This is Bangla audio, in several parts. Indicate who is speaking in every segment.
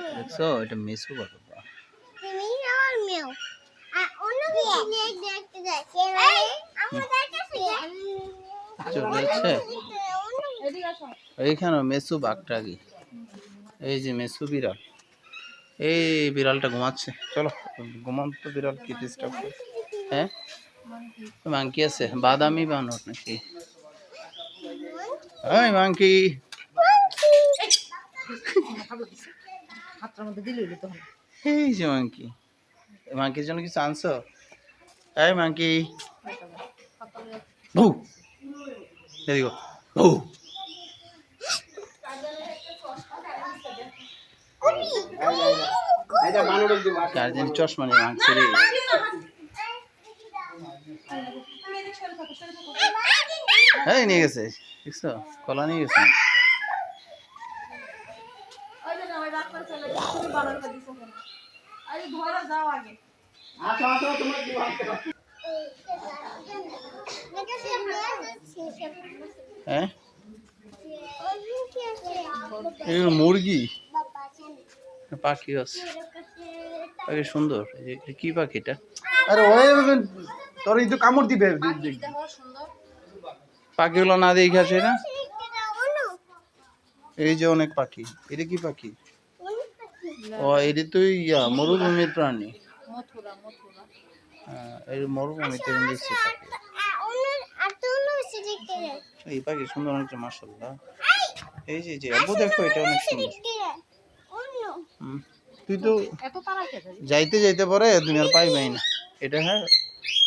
Speaker 1: দেখছো এটা মেসু বাবা চলে যাচ্ছে এইখানে মেসু বাঘটা কি এই যে মেসু বিড়াল এই বিড়ালটা ঘুমাচ্ছে চলো ঘুমান্ত বিড়াল কি ডিস্টার্ব করে হ্যাঁ মাংকি আছে বাদামি বানর নাকি ওই মাংকি এই যে মাংকি মাংকির জন্য কিছু আনছো এই মাংকি বউ এদিকে বউ গার্জেন চশমা নিয়ে মাংছে রে এই নিয়ে গেছে দেখছো কলা নিয়ে গেছে হ্যাঁ মুরগি পাখি আছে পাখি সুন্দর কি পাখিটা আরে ওই তোর এই তো কামড় দিবে পাখিগুলো না দেখে আসে না এই যে অনেক পাখি এটা কি পাখি ও এটা তো মরুভূমির প্রাণী এই মরুভূমিতে দেখছি এই পাখি সুন্দর অনেক মাশাআল্লাহ এই যে আব্বু দেখো এটা অনেক সুন্দর তুই তো যাইতে যাইতে পরে দুনিয়ার পাইবাই না এটা হ্যাঁ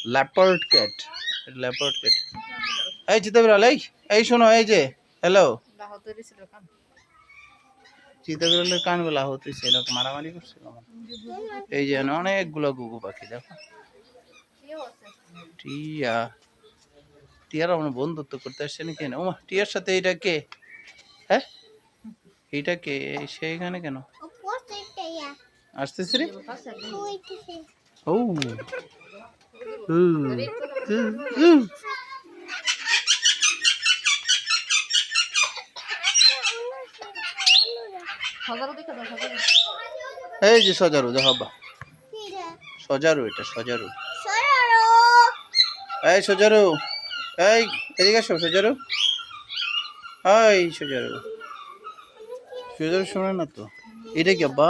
Speaker 1: ল্যাপার্ড ক্যাট এই চিতা বিড়াল এই শোনো এই যে হ্যালো চিতা বিড়ালের কান বেলা হতেছে এরকম মারামারি করছিল এই যে অনেকগুলো গুগু পাখি দেখো টিয়ার আমরা বন্ধুত্ব করতে আসছে নাকি না ওমা টিয়ার সাথে এটা কে হ্যাঁ এইটা কে সেইখানে কেন আসতেছে রে ও এই যে সজারু দেখো সজারু এটা সজারু এই সজারু এই এদিকে আসো সজারু এই সজারু শোনে না তো এটা কি আব্বা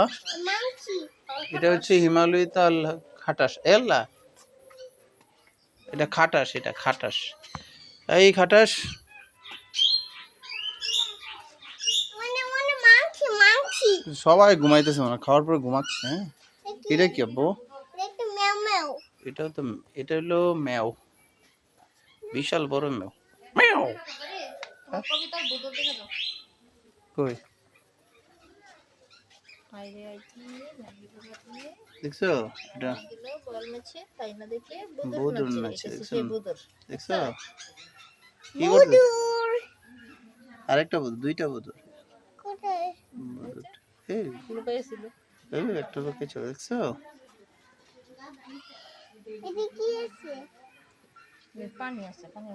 Speaker 1: এটা হচ্ছে হিমালয় তাল খাটাস এল্লা এটা খাটাস এই খাটাস সবাই ঘুমাইতেছে মানে খাওয়ার পরে ঘুমাচ্ছে হ্যাঁ এটা কি আব্বু এটা হলো ম্যাও বিশাল বড় ম্যাও ম্যাও কই দেখছো এটা বুদুর নাচে দেখছো কি করতে আরেকটা বুদুর দুইটা বুদুর এই একটা লোকে চলে দেখছো
Speaker 2: পানি আছে পানি